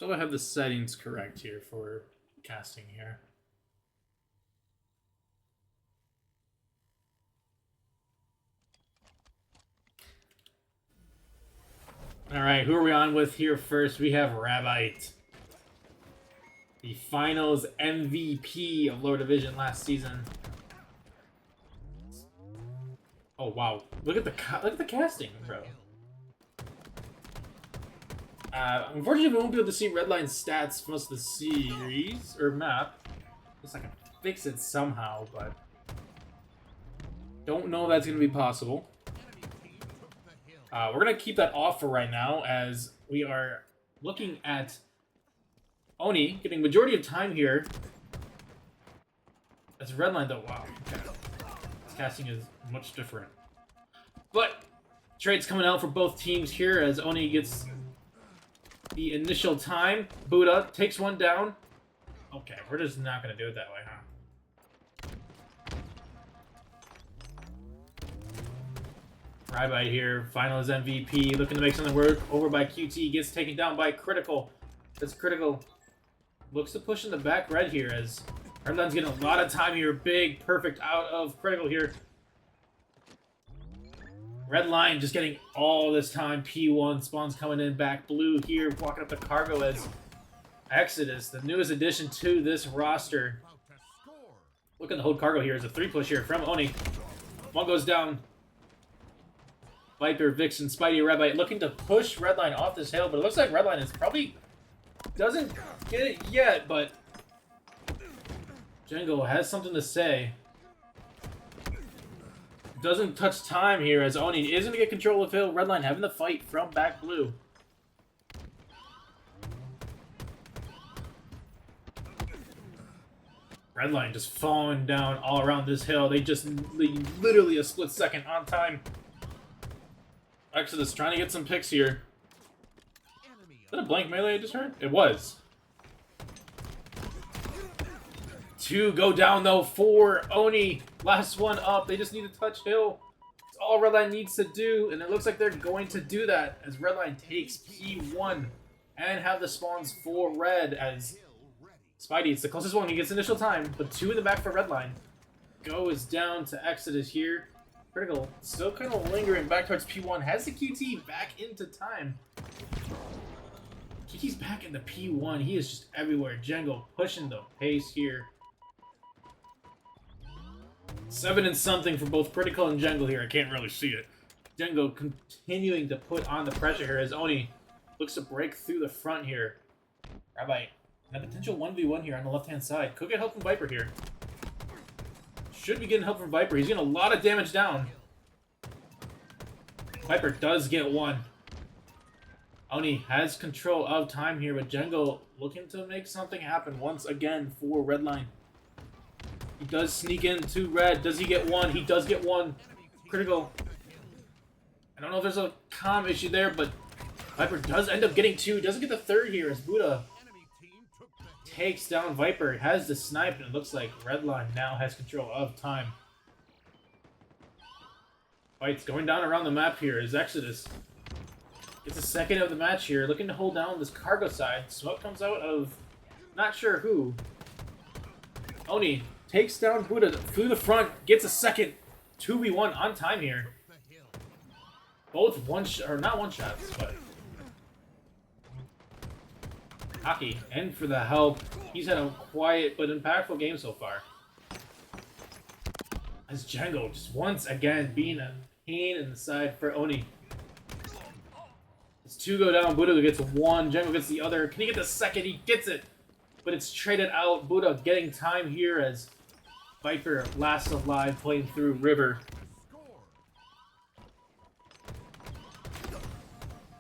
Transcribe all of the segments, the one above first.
So I have the settings correct here for casting here. All right, who are we on with here first? We have Rabbite, the finals MVP of lower division last season. Oh wow! Look at the casting, bro. Unfortunately, we won't be able to see Redline stats for most of the series or map. Guess I can fix it somehow, but don't know if that's gonna be possible. We're gonna keep that off for right now, as we are looking at ONI getting majority of time here. That's Redline though. Wow, okay. This casting is much different. But trades coming out for both teams here as ONI gets the initial time. Buddha takes one down. Okay, we're just not gonna do it that way, huh? Rabbi here, finals MVP, looking to make something work. Over by QT, gets taken down by Critical. That's Critical. Looks to push in the back red here as Redline's getting a lot of time here. Big, perfect out of Critical here. Redline just getting all this time. P1 spawns coming in back blue here, walking up the cargo as Exodus, the newest addition to this roster. Looking to hold cargo here as a 3-push here from Oni. One goes down. Viper, Vixen, Spidey, Rabbi looking to push Redline off this hill, but it looks like Redline is probably doesn't get it yet, but Django has something to say. Doesn't touch time here as Oni is going to get control of hill. Redline having the fight from back blue. Redline just falling down all around this hill. They just literally a split second on time. Exodus trying to get some picks here. Is that a blank melee I just heard? It was. 2 go down though for Oni. Last one up. They just need to touch hill. That's all Redline needs to do, and it looks like they're going to do that as Redline takes P1 and have the spawns for red as Spidey, it's the closest one. He gets initial time, but 2 in the back for Redline. Go is down to Exodus here. Critical still kind of lingering back towards P1. Has the QT back into time. QT's back in the P1. He is just everywhere. Django pushing the pace here. 7 and something for both Critical and Django here. I can't really see it. Django continuing to put on the pressure here as Oni looks to break through the front here. Rabbi, a potential 1v1 here on the left-hand side. Could get help from Viper here. Should be getting help from Viper. He's getting a lot of damage down. Viper does get one. Oni has control of time here, but Django looking to make something happen once again for Redline. He does sneak into red. Does he get one? He does get one. Critical. I don't know if there's a comm issue there, but Viper does end up getting 2. Doesn't get the 3rd here as Buddha takes down Viper. Has the snipe, and it looks like Redline now has control of time. Fights going down around the map here as Exodus gets a second of the match here. Looking to hold down this cargo side. Smoke comes out of not sure who. Oni takes down Buddha through the front, gets a second 2v1 on time here. Both not one shots, but Hockey, and for the help. He's had a quiet but impactful game so far. As Django just once again being a pain in the side for Oni. As 2 go down, Buddha gets 1, Django gets the other. Can he get the second? He gets it, but it's traded out. Buddha getting time here as Viper last alive playing through River.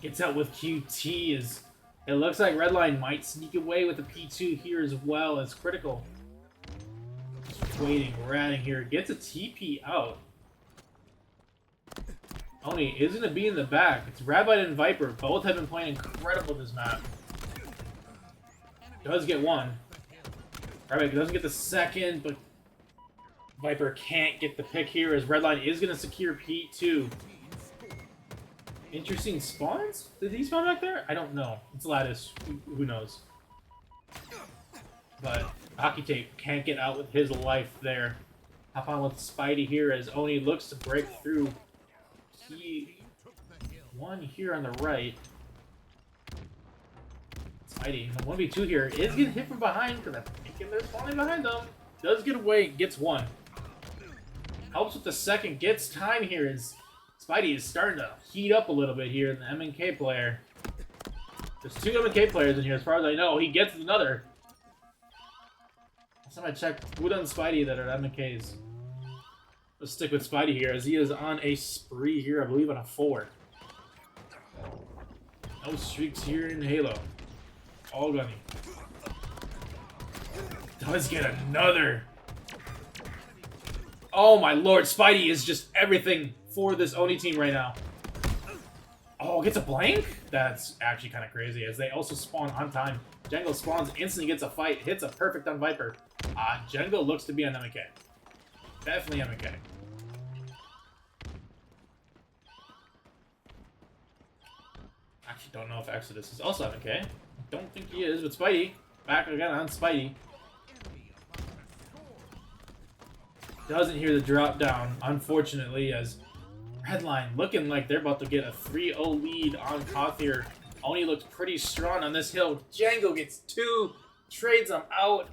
Gets out with QT as it looks like Redline might sneak away with the P2 here as well as Critical. Just waiting, ratting here. Gets a TP out. Oni is going to be in the back. It's Rabbit and Viper. Both have been playing incredible this map. Does get 1. Rabbit doesn't get the second, but Viper can't get the pick here as Redline is going to secure P2. Interesting spawns? Did he spawn back there? I don't know. It's Lattice. Who knows? But Hockey Tape can't get out with his life there. Hop on with Spidey here as Oni looks to break through. One here on the right. Spidey, the 1v2 here is getting hit from behind because I'm thinking they're spawning behind them. Does get away, gets one. Helps with the second, gets time here as Spidey is starting to heat up a little bit here in the MNK player. There's two MNK players in here as far as I know. He gets another. Last time I checked, who done Spidey that are MNKs? Let's stick with Spidey here as he is on a spree here, I believe on a 4. No streaks here in Halo. All gunny. Does get another. Oh my lord, Spidey is just everything for this Oni team right now. Oh, gets a blank? That's actually kind of crazy as they also spawn on time. Django spawns, instantly gets a fight, hits a perfect on Viper. Django looks to be on MK. Definitely MK. Actually, don't know if Exodus is also MK. Don't think he is, but Spidey. Back again on Spidey. Doesn't hear the drop down, unfortunately, as Redline looking like they're about to get a 3-0 lead on Kothier. Oni looks pretty strong on this hill. Django gets 2, trades them out.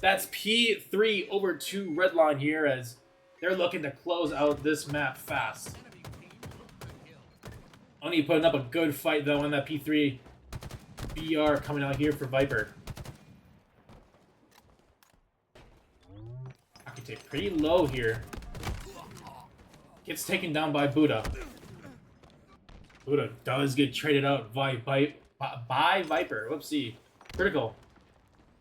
That's P3 over 2 Redline here as they're looking to close out this map fast. Oni putting up a good fight though in that P3. BR coming out here for Viper. Architect pretty low here. Gets taken down by Buddha. Buddha does get traded out by Viper. Whoopsie. Critical.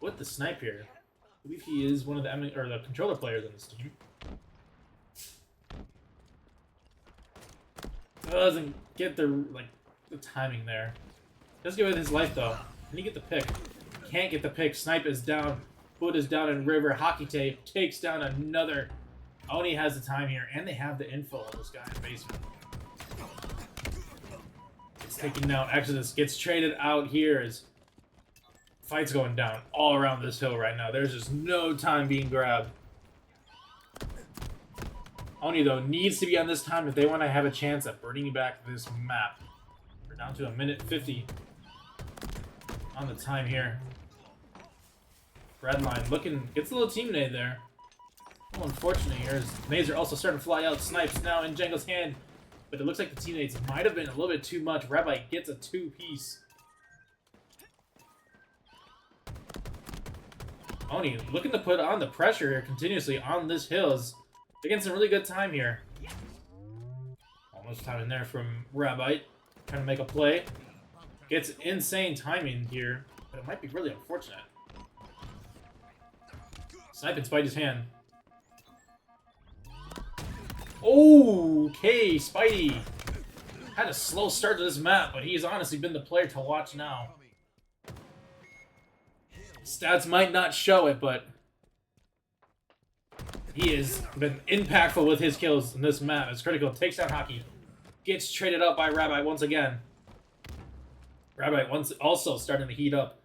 With the snipe here. I believe he is one of the controller players on this team. Doesn't get the timing there. Does get with his life though. Can he get the pick? Can't get the pick. Snipe is down. Buddha's down in River. Hockey Tape takes down another. Oni has the time here, and they have the info on this guy in the basement. It's taken down. Exodus gets traded out here as fight's going down all around this hill right now. There's just no time being grabbed. Oni, though, needs to be on this time if they want to have a chance at bringing back this map. We're down to 1:50 on the time here. Redline looking, gets a little team nade there. Well, unfortunate here is nades are also starting to fly out. Snipes now in Django's hand, but it looks like the team nades might have been a little bit too much. Rabbi gets a 2-piece. Oni looking to put on the pressure here continuously on this hill. They're getting some really good time here. Almost time in there from Rabbi. Trying to make a play. Gets insane timing here, but it might be really unfortunate. Snipe in Spidey's hand. Okay, Spidey. Had a slow start to this map, but he's honestly been the player to watch now. Stats might not show it, but he has been impactful with his kills in this map. It's critical. Takes down Hockey. Gets traded out by Rabbi once again. Rabbi also starting to heat up.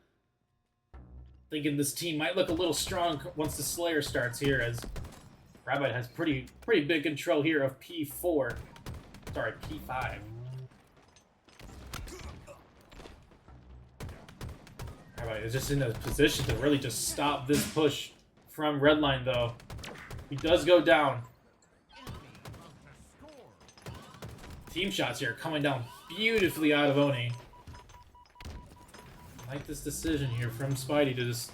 Thinking this team might look a little strong once the Slayer starts here, as Rabbi has pretty big control here of P4. Sorry, P5. Rabbi is just in a position to really just stop this push from Redline, though. He does go down. Team shots here coming down beautifully out of Oni. I like this decision here from Spidey to just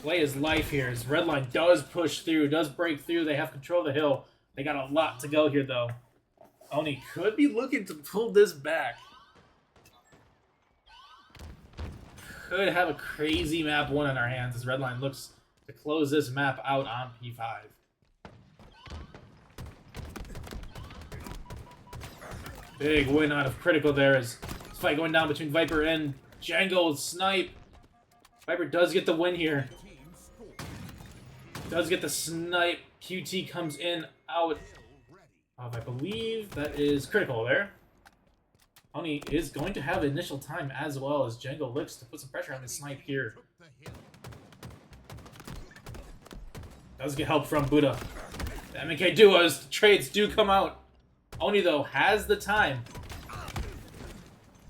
play his life here as Redline does push through, does break through. They have control of the hill. They got a lot to go here, though. Oni could be looking to pull this back. Could have a crazy map 1 on our hands as Redline looks to close this map out on P5. Big win out of Critical there as this fight going down between Viper and Django with Snipe. Viper does get the win here. Does get the snipe. QT comes in, out. I believe that is critical there. ONI is going to have initial time as well as Django looks to put some pressure on the snipe here. Does get help from Buddha. The MK duos, the trades do come out. ONI, though, has the time.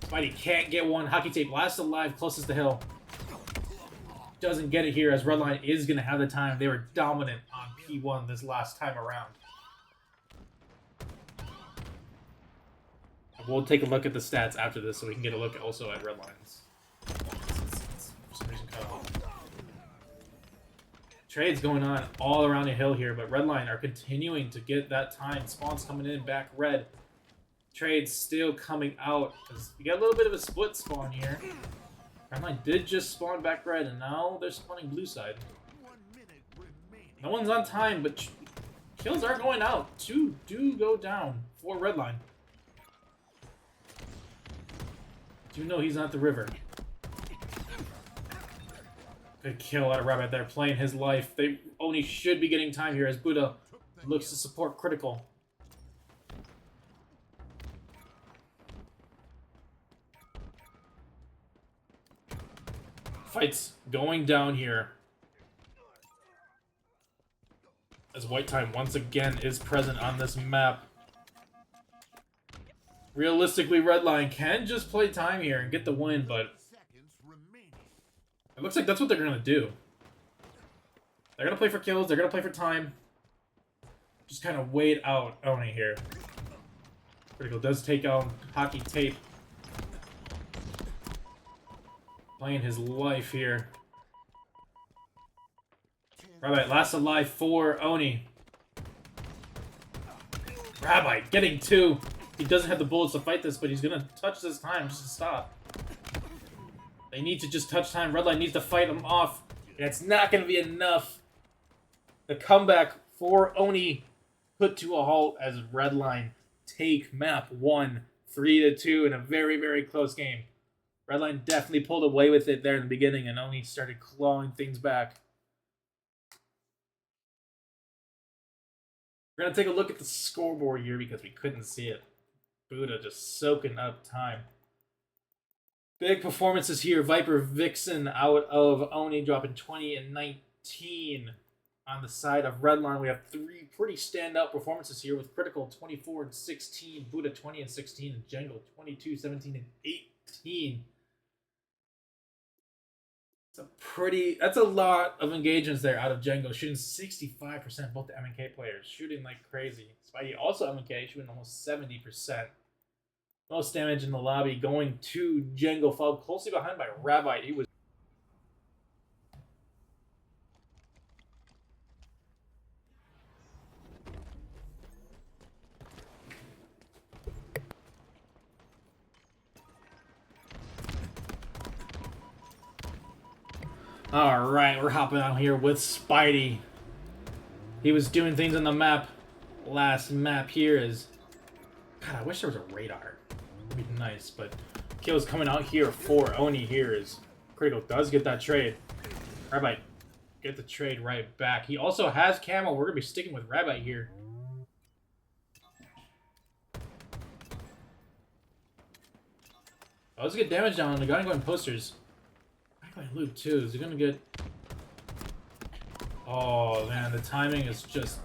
Spidey can't get one. Hockey Tape last alive, closest to hill. Doesn't get it here as Redline is going to have the time. They were dominant on P1 this last time around. We'll take a look at the stats after this so we can get a look also at Redline's. For some reason cut off. Trades going on all around the hill here, but Redline are continuing to get that time. Spawns coming in back red. Trades still coming out. We got a little bit of a split spawn here. Redline did just spawn back red, and now they're spawning blue side. No one's on time, but kills are going out. 2 do go down for Redline. Do you know he's not the river? Good kill out of Rabbit there, playing his life. They only should be getting time here as Buddha looks to support critical. Fights going down here. As White Time once again is present on this map. Realistically, Redline can just play time here and get the win, but it looks like that's what they're going to do. They're going to play for kills, they're going to play for time. Just kind of wait out ONI here. Critical does take out Hockey Tape. Playing his life here. Rabbi last alive for ONI. Rabbi getting 2. He doesn't have the bullets to fight this, but he's going to touch this time just to stop. They need to just touch time. Redline needs to fight him off. And it's not going to be enough. The comeback for ONI put to a halt as Redline take map 1, 3-2 in a very, very close game. Redline definitely pulled away with it there in the beginning and ONI started clawing things back. We're going to take a look at the scoreboard here because we couldn't see it. Buddha just soaking up time. Big performances here. Viper Vixen out of ONI dropping 20 and 19. On the side of Redline, we have 3 pretty standout performances here with Critical 24 and 16, Buddha 20 and 16, and Django 22, 17, and 18. That's a lot of engagements there out of Django, shooting 65%, both the MK players, shooting like crazy. Spidey also MK, shooting almost 70%. Most damage in the lobby going to Django, followed closely behind by Rabbi. He was Alright, we're hopping out here with Spidey. He was doing things on the map. Last map here is... God, I wish there was a radar. That'd be nice, but... Kills coming out here for ONI here is... Critical does get that trade. Rabbi, get the trade right back. He also has camo. We're going to be sticking with Rabbi here. Oh, let's get damage down on the gun going posters. Loot too. Is he gonna get... Oh man, the timing is just...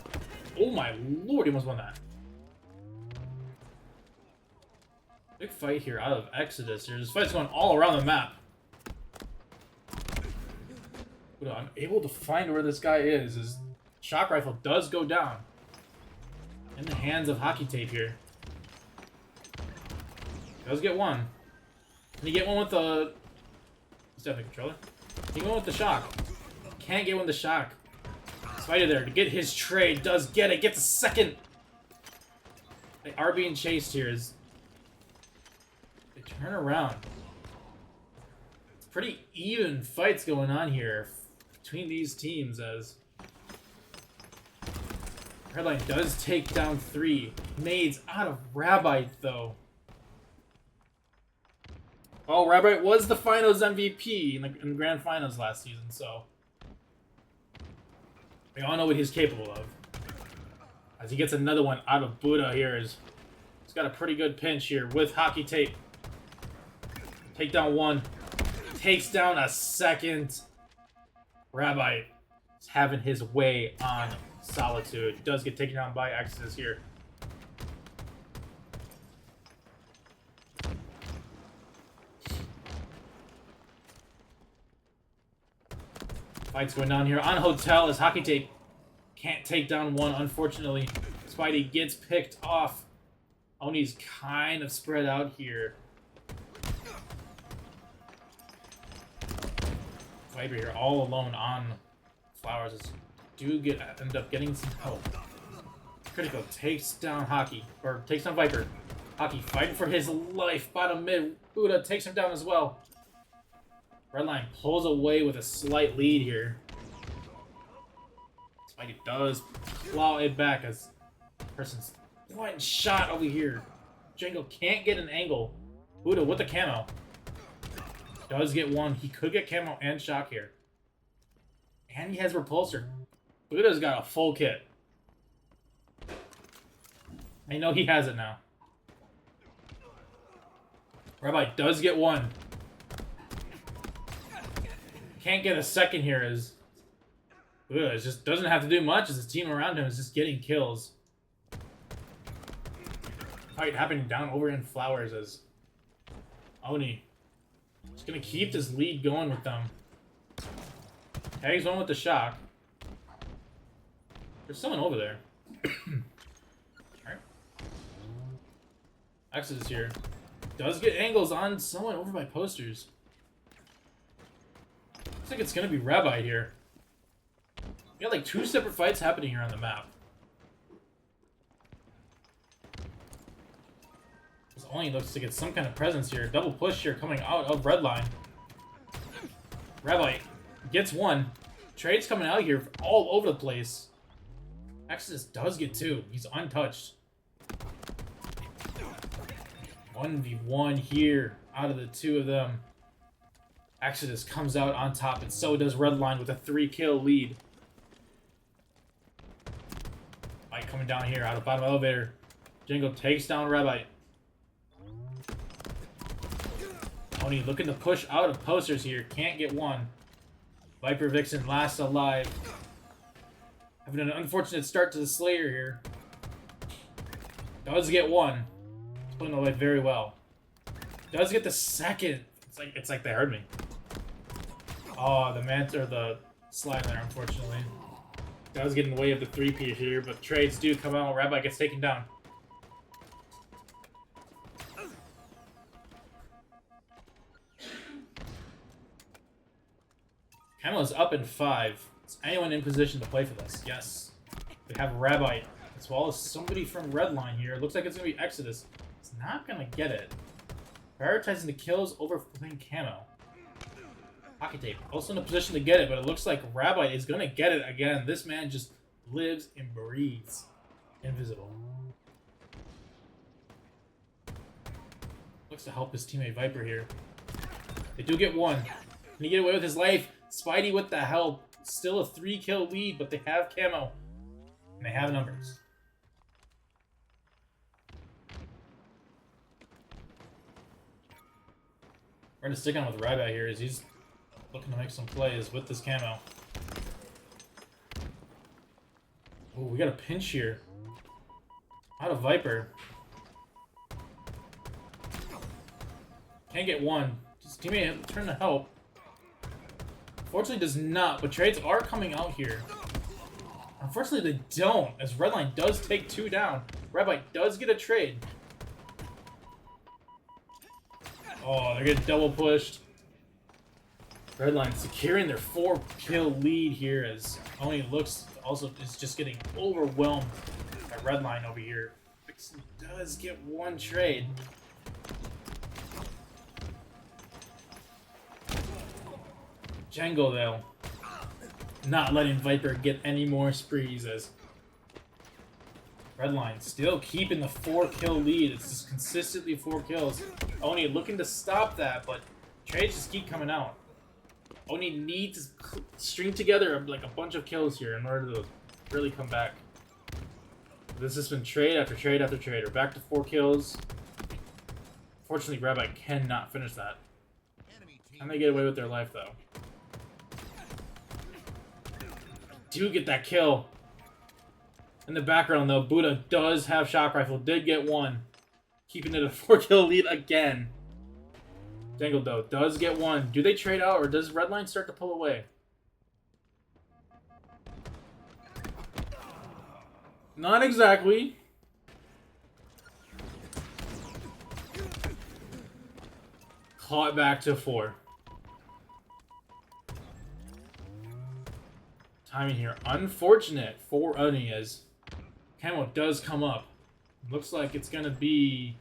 Oh my lord, he almost won that. Big fight here out of Exodus. This fight's going all around the map. But I'm able to find where this guy is. His shock rifle does go down. In the hands of Hockey Tape here. Does get one. Can he get one with the... Definitely controller. He went with the shock. Can't get one with the shock. Spider there to get his trade. Does get it. Gets a second. They are being chased here. They turn around. It's pretty even fights going on here between these teams as Redline does take down 3. Nades out of Rabbi though. Oh, Rabbit was the finals MVP in the grand finals last season, so we all know what he's capable of. As he gets another one out of Buddha here. He's got a pretty good pinch here with hockey tape. Take down one. Takes down a second. Rabbi is having his way on Solitude. He does get taken down by Exodus here. Fights going down here on Hotel as hockey tape can't take down one, unfortunately. Spidey gets picked off. Oni's kind of spread out here. Viper here all alone on Flowers. Do end up getting some help. Critical takes down Hockey, or takes down Viper. Hockey fighting for his life. Bottom mid. Buddha takes him down as well. Redline pulls away with a slight lead here. Spidey does claw it back as person's one shot over here. Django can't get an angle. Buddha with the camo. Does get one. He could get camo and shock here. And he has repulsor. Buddha's got a full kit. I know he has it now. Rabbi does get one. Can't get a second here as Buddha just doesn't have to do much as his team around him is just getting kills. Fight happening down over in Flowers as Oni just gonna keep this lead going with them. Tags one with the shock. There's someone over there. Alright. Exodus here. Does get angles on someone over by posters. Looks like it's gonna be Rabbi here. We got like 2 separate fights happening here on the map. This only looks to get some kind of presence here. Double push here coming out of Redline. Rabbi gets one. Trades coming out here all over the place. Exodus does get 2. He's untouched. 1v1 here out of the 2 of them. Exodus comes out on top, and so does Redline with a 3-kill lead. Fight coming down here out of bottom elevator. Django takes down Rabbi. Oni looking to push out of posters here. Can't get one. Viper Vixen last alive. Having an unfortunate start to the Slayer here. Does get one. He's putting away very well. Does get the second. It's like they heard me. Oh, the Manta or the slide there, unfortunately. Does get in the way of the 3-piece here, but trades do come out. Rabbi gets taken down. Camo's up in 5. Is anyone in position to play for this? Yes. We have Rabbi, as well as somebody from Redline here. Looks like it's going to be Exodus. It's not going to get it. Prioritizing the kills over playing camo. Hockey tape. Also in a position to get it, but it looks like Rabbi is going to get it again. This man just lives and breathes invisible. Looks to help his teammate Viper here. They do get one. Can he get away with his life? Spidey with the help. Still a 3-kill lead, but they have camo. And they have numbers. We're going to stick on with Rabbi here as he's looking to make some plays with this camo. Oh, we got a pinch here. Out of Viper. Can't get one. His teammate turn to help. Unfortunately does not, but trades are coming out here. Unfortunately they don't, as Redline does take 2 down. Rabbi does get a trade. Oh, they're getting double pushed. Redline securing their 4-kill lead here as Oni looks also is just getting overwhelmed by Redline over here. Vixen does get 1 trade. Django, though, not letting Viper get any more sprees as Redline still keeping the 4-kill lead. It's just consistently 4 kills. Oni looking to stop that, but trades just keep coming out. Oni needs to string together like a bunch of kills here in order to really come back. This has been trade after trade after trade. We're back to 4 kills. Fortunately, Rabbi cannot finish that. And they get away with their life, though. Do get that kill. In the background, though, Buddha does have shock rifle. Did get one. Keeping it a 4-kill lead again. Jangle, though, does get one. Do they trade out, or does Redline start to pull away? Not exactly. Caught back to 4. Timing here. Unfortunate for ONI as Camo does come up. Looks like it's going to be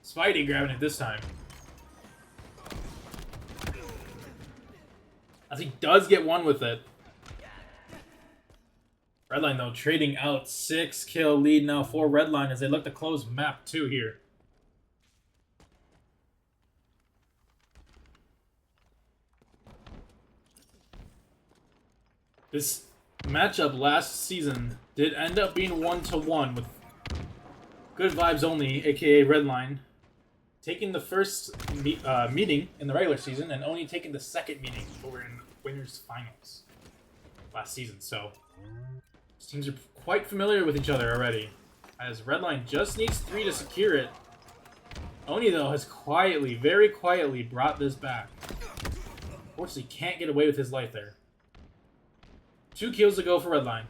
Spidey grabbing it this time. As he does get one with it. Redline, though, trading out 6-kill lead now for Redline as they look to close map 2 here. This matchup last season did end up being 1-1 with Good Vibes Only, aka Redline, taking the first meeting in the regular season and only taking the second meeting over in Winners Finals last season. So these teams are quite familiar with each other already, as Redline just needs 3 to secure it. ONI, though, has quietly, very quietly brought this back. Unfortunately, can't get away with his life there. 2 kills to go for Redline.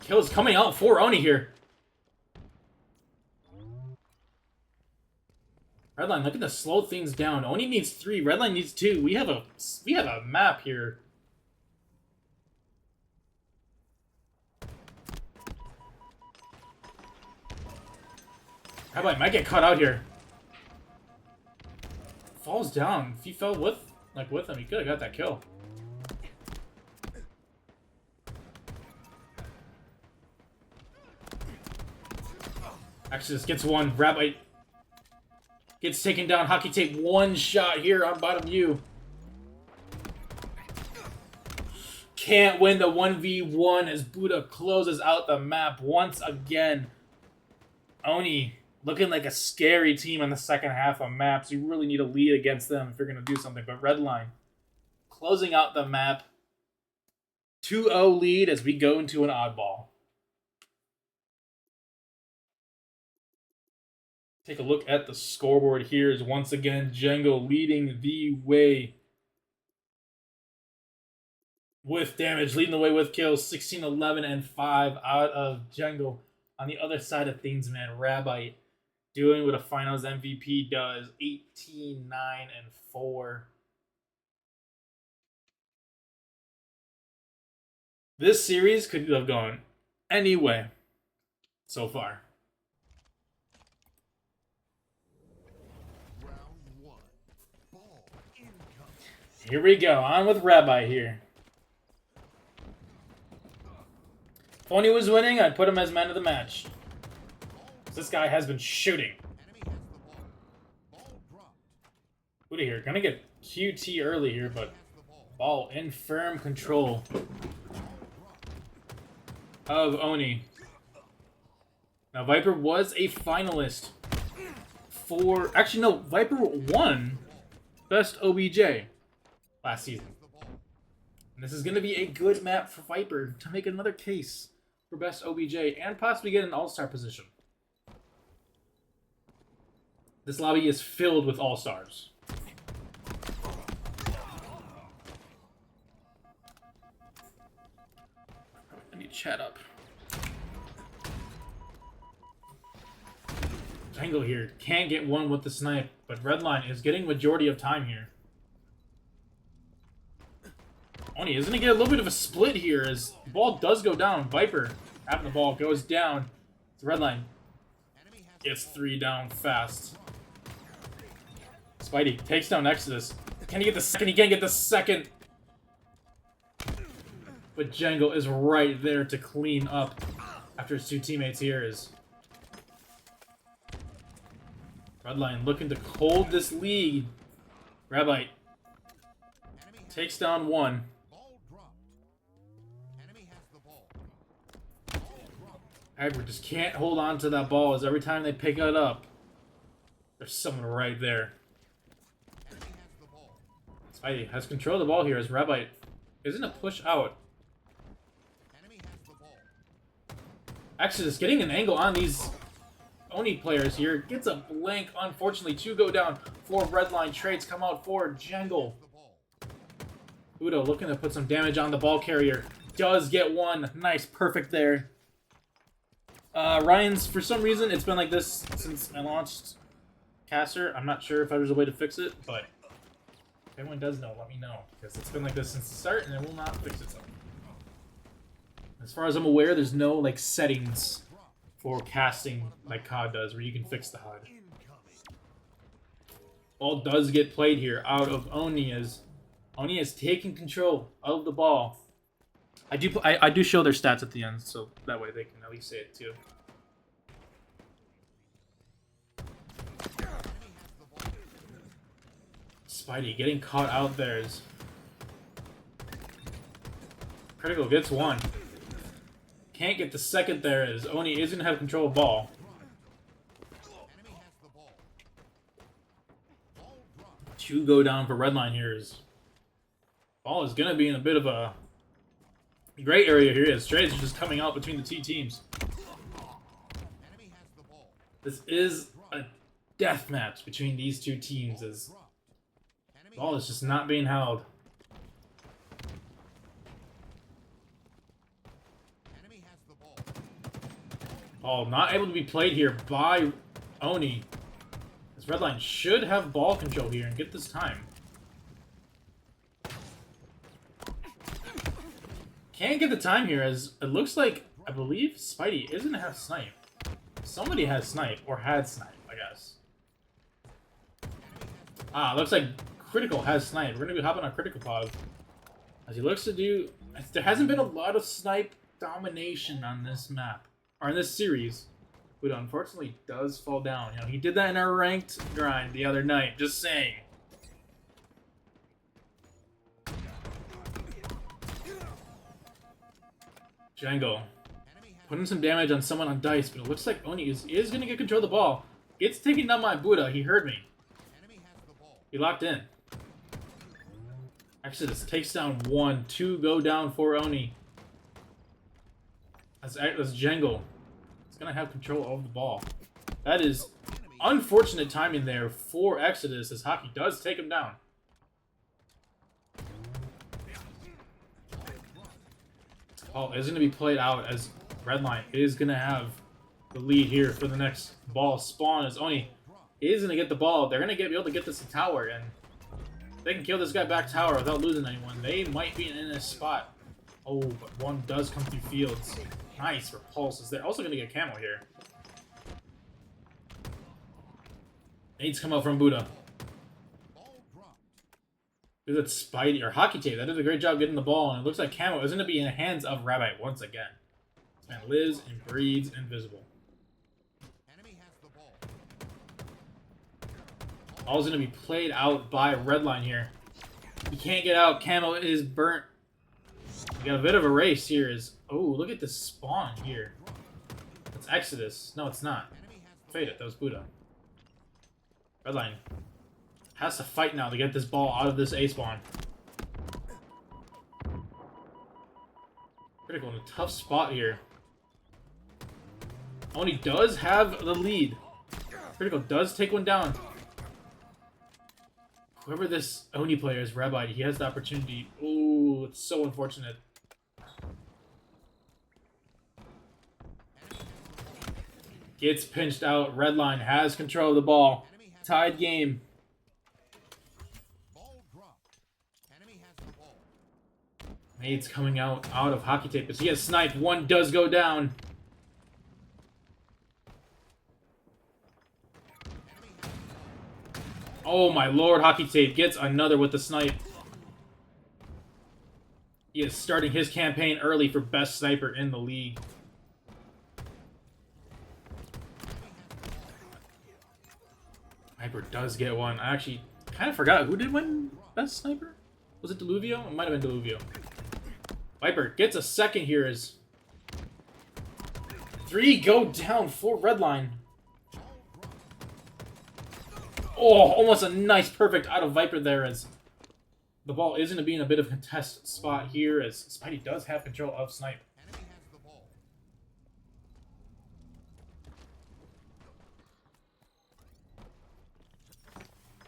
Kills coming out for ONI here. Redline looking to slow things down. ONI needs 3. Redline needs 2. We have a map here. Redline might get caught out here. Falls down. If he fell with him, he could have got that kill. Actually, this gets one. Rabbit gets taken down. Hockey tape, one shot here on bottom U. Can't win the 1v1 as Buddha closes out the map once again. ONI looking like a scary team on the second half of maps. You really need a lead against them if you're going to do something. But Redline closing out the map. 2-0 lead as we go into an oddball. Take a look at the scoreboard here is once again Django leading the way with damage, leading the way with kills, 16, 11, and 5 out of Django. On the other side of things, man, Rabbi doing what a finals MVP does, 18, 9, and 4. This series could have gone any way so far. Here we go, on with Rabbi here. If ONI was winning, I'd put him as man of the match. This guy has been shooting. Buddha here, gonna get QT early here, but ball in firm control of ONI. Now, Viper was a finalist for... Actually, no, Viper won Best OBJ last season. And this is going to be a good map for Viper to make another case for Best OBJ and possibly get an all-star position. This lobby is filled with all-stars. I need to chat up. Tangle here can't get one with the snipe, but Redline is getting majority of time here. ONI is going to get a little bit of a split here as the ball does go down. Viper having the ball goes down. It's Redline. Gets 3 down fast. Spidey takes down Exodus. Can he get the second? He can't get the second. But Django is right there to clean up after his 2 teammates here is... Redline looking to hold this lead. Rabbi Takes down one. Hyper just can't hold on to that ball, as every time they pick it up, there's someone right there. Spidey has control of the ball here as Rabbi isn't a push out. Exodus getting an angle on these Oni players here. Gets a blank, unfortunately. 2 go down for Redline. Trades come out for Jangle. Udo looking to put some damage on the ball carrier. Does get one. Nice, perfect there. Ryan's, for some reason, it's been like this since I launched Caster. I'm not sure if there's a way to fix it, but if anyone does know, let me know. Because it's been like this since the start, and it will not fix itself. As far as I'm aware, there's no, like, settings for casting like COD does, where you can fix the HUD. Ball does get played here out of ONI, as ONI is taking control of the ball. I do show their stats at the end, so that way they can at least say it too. Spidey getting caught out there. Is Critical gets one. Can't get the second there, as ONI is going to have control of ball. Two go down for Redline here. Ball is going to be in a bit of a great area here, as trades are just coming out between the two teams. This is a death match between these two teams, as ball is just not being held. Ball not able to be played here by ONI. This Redline should have ball control here and get this time. Can't get the time here, as it looks like, I believe Spidey isn't have snipe. Somebody has snipe, or had snipe, I guess. Looks like Critical has snipe. We're going to be hopping on Critical Pod, as he looks to do... There hasn't been a lot of snipe domination on this map, or in this series. But unfortunately does fall down. You know, he did that in our ranked grind the other night, just saying. Django putting some damage on someone on Dice, but it looks like Oni is going to get control of the ball. Gets taken down by Buddha. He heard me. He locked in. Exodus takes down one. 2 go down for Oni. That's Django. He's going to have control of the ball. That is unfortunate timing there for Exodus, as Hockey does take him down. Ball is going to be played out, as Redline is going to have the lead here for the next ball spawn, as Oni is going to get the ball. They're going to be able to get this to tower, and if they can kill this guy back tower without losing anyone, they might be in this spot. Oh, but one does come through fields. Nice repulses. They're also going to get camo here. Nades come out from Buddha. That Spidey or Hockey Tape, that did a great job getting the ball, and it looks like camo is going to be in the hands of Rabbi once again. This man lives and breathes invisible. Ball's going to be played out by Redline here. He can't get out. Camo is burnt. We got a bit of a race here. Oh, look at this spawn here. That's Exodus. No, it's not. Fade it. That was Buddha. Redline has to fight now to get this ball out of this A spawn. Critical in a tough spot here. Oni does have the lead. Critical does take one down. Whoever this Oni player is, Rabbi, he has the opportunity. Ooh, it's so unfortunate. Gets pinched out. Redline has control of the ball. Tied game. Nades coming out of Hockey Tape, as he has sniped. One does go down. Oh my lord, Hockey Tape gets another with the snipe. He is starting his campaign early for best sniper in the league. Sniper does get one. I actually kind of forgot who did win best sniper. Was it Deluvio? It might have been Deluvio. Viper gets a second here as 3 go down for Redline. Oh, almost a nice perfect out of Viper there as the ball is going to be in a bit of a contest spot here as Spidey does have control of Snipe.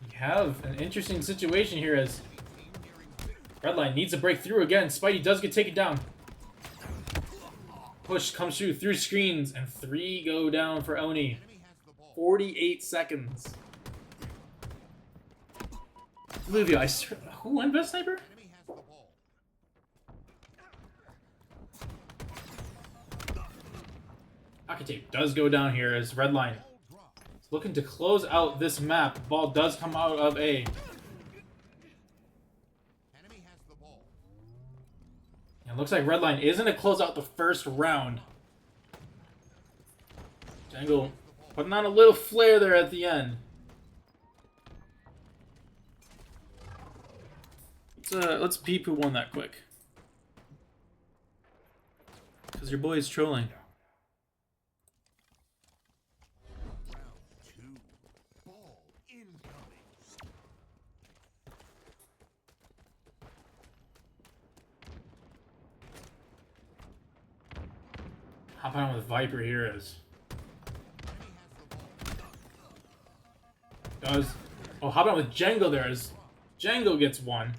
We have an interesting situation here as Redline needs to break through again. Spidey does get taken down. Push comes through screens, and 3 go down for ONI. 48 seconds. Olivia, who won Best Sniper? Hockey does go down here as Redline is looking to close out this map. Ball does come out of A. It looks like Redline is going to close out the first round. Jangle putting on a little flare there at the end. Let's peep who won that quick. Because your boy is trolling. Hop on with Viper here as hop on with Django there as Django gets 1.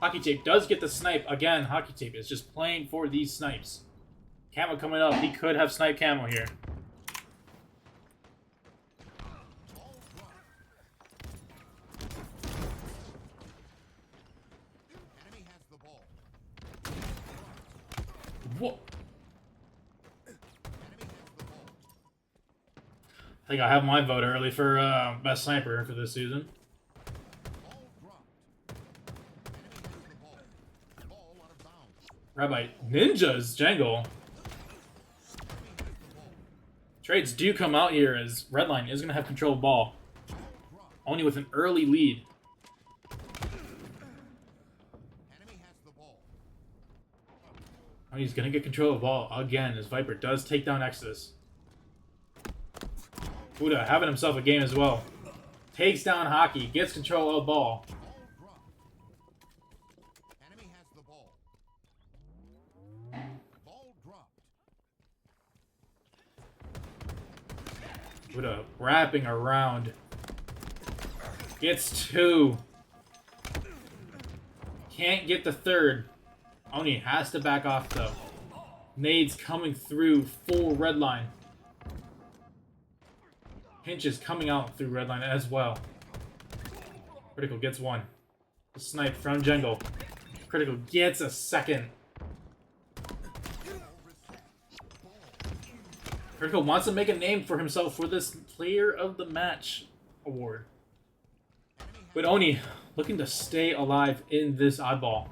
Hockey Tape does get the snipe again. Hockey Tape is just playing for these snipes. Camo coming up. He could have snipe camo here. What? I think I have my vote early for best sniper for this season. Rabbi Ninja's Jangle. Trades do come out here as Redline is going to have control of ball. Only with an early lead. He's going to get control of ball again as Viper does take down Exodus. Buddha having himself a game as well. Takes down Hockey, gets control of ball. Buddha wrapping around. Gets 2. Can't get the 3rd. Oni has to back off though. Nades coming through for Redline. Pinches coming out through Redline as well. Critical gets 1. The snipe from Jungle. Critical gets a 2nd. Critical wants to make a name for himself for this Player of the Match award. But Oni looking to stay alive in this oddball.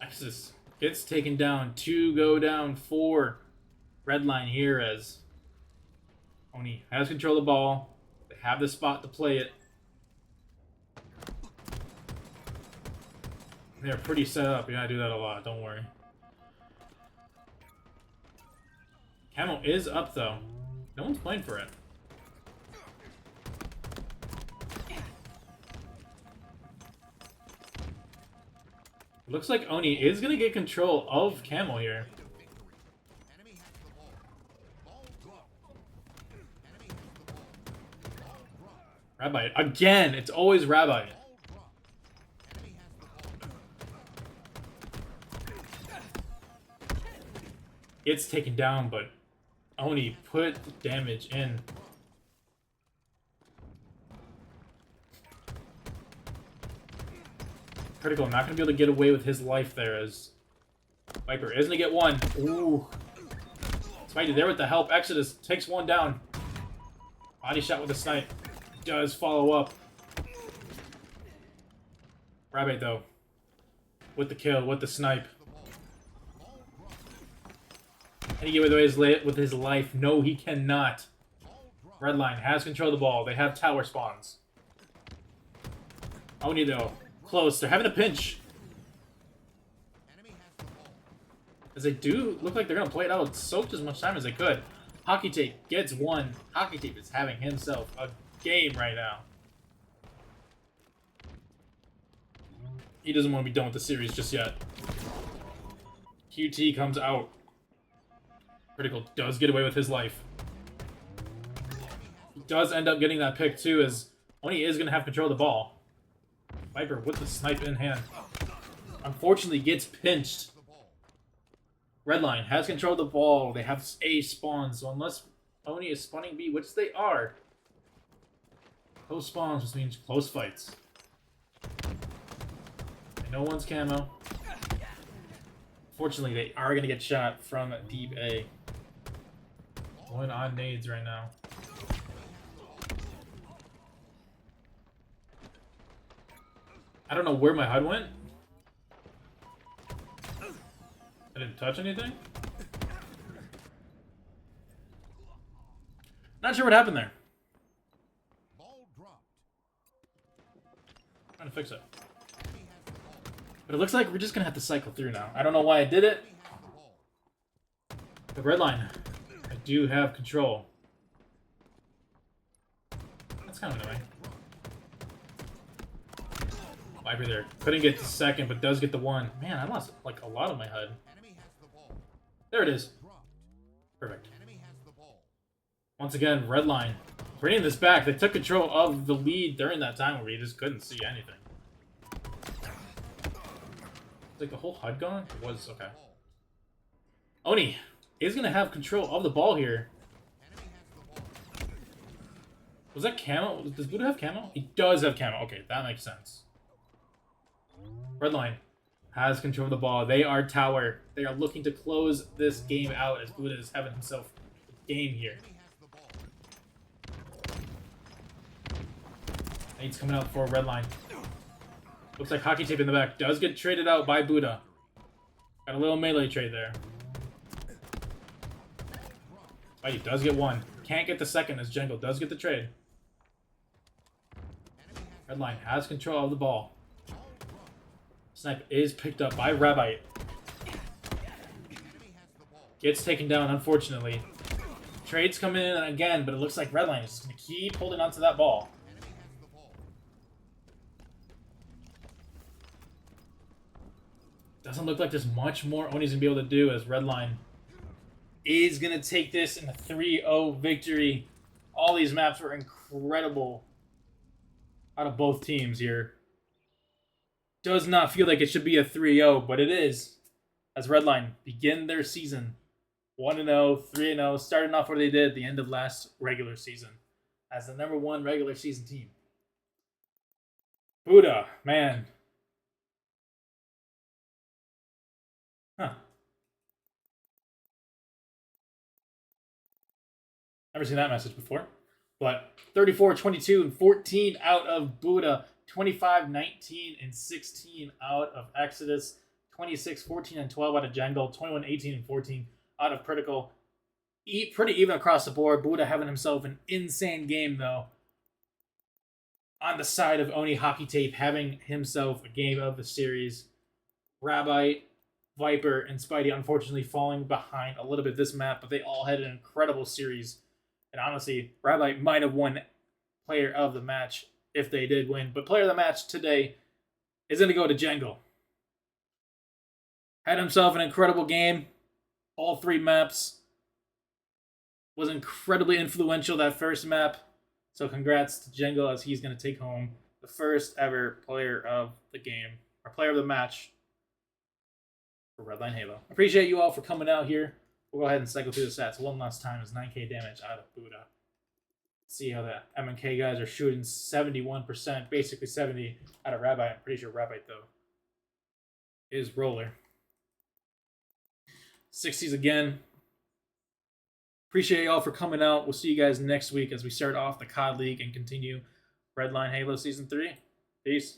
Exodus gets taken down. 2 go down for Redline here as Oni has control of the ball. They have the spot to play it. They're pretty set up. Yeah, I do that a lot. Don't worry. Camo is up though. No one's playing for it. Looks like Oni is going to get control of Camo here. Rabbi again. It's always Rabbi. It's taken down, but Oni put the damage in. Critical not going to be able to get away with his life there as Viper is going to get 1. Ooh. Spidey there with the help. Exodus takes 1 down. Body shot with a snipe. Does follow up. Rabbit though. With the kill, with the snipe. Can he get away with his life? No, he cannot. Redline has control of the ball. They have tower spawns. ONI though, close. They're having a pinch. As they do look like they're gonna play it out, soaked as much time as they could. Hockey Tape gets one. Hockey Tape is having himself a game right now. He doesn't want to be done with the series just yet. QT comes out. Critical does get away with his life. He does end up getting that pick too, as ONI is going to have control of the ball. Viper with the snipe in hand. Unfortunately gets pinched. Redline has control of the ball. They have A spawns, so unless ONI is spawning B, which they are, close spawns, which means close fights. And no one's camo. Fortunately, they are going to get shot from deep A. Going on nades right now. I don't know where my HUD went. I didn't touch anything? Not sure what happened there. Trying to fix it. But it looks like we're just gonna have to cycle through now. I don't know why I did it. The red line. I do have control. That's kind of annoying. Viper there. Couldn't get the second, but does get the one. Man, I lost like a lot of my HUD. There it is. Perfect. Once again, Redline bringing this back. They took control of the lead during that time where you just couldn't see anything. Is like the whole HUD gone? It was, okay. ONI is going to have control of the ball here. Was that camo? Does Buddha have camo? He does have camo. Okay, that makes sense. Redline has control of the ball. They are tower. They are looking to close this game out as Buddha is having himself a game here. Nate's coming out for Redline. Looks like Hockey Tape in the back. Does get traded out by Buddha. Got a little melee trade there. Oh, he does get one. Can't get the second as Jengle does get the trade. Redline has control of the ball. Snipe is picked up by Rabite. Gets taken down, unfortunately. Trades come in again, but it looks like Redline is just going to keep holding onto that ball. Doesn't look like there's much more Oni's going to be able to do as Redline is going to take this in a 3-0 victory. All these maps were incredible out of both teams here. Does not feel like it should be a 3-0, but it is. As Redline begin their season 1-0, 3-0, starting off where they did at the end of last regular season as the #1 regular season team. Buddha, man. Huh. Never seen that message before. But 34, 22, and 14 out of Buddha. 25, 19, and 16 out of Exodus. 26, 14, and 12 out of Jangle. 21, 18, and 14 out of Critical. Pretty even across the board. Buddha having himself an insane game, though. On the side of ONI, Hockey Tape having himself a game of the series. Rabite, Viper, and Spidey unfortunately falling behind a little bit this map, but they all had an incredible series. And honestly, Rabite might have won Player of the Match if they did win. But Player of the Match today is going to go to Jangle. Had himself an incredible game. All 3 maps. Was incredibly influential that first map. So congrats to Jangle as he's going to take home the first ever Player of the Game. Or Player of the Match for Redline Halo. Appreciate you all for coming out here. We'll go ahead and cycle through the stats one last time as 9k damage out of Buddha. See how the M&K guys are shooting 71%, basically 70 out of Rabite. I'm pretty sure Rabite, though, is Roller. 60s again. Appreciate y'all for coming out. We'll see you guys next week as we start off the COD League and continue Redline Halo Season 3. Peace.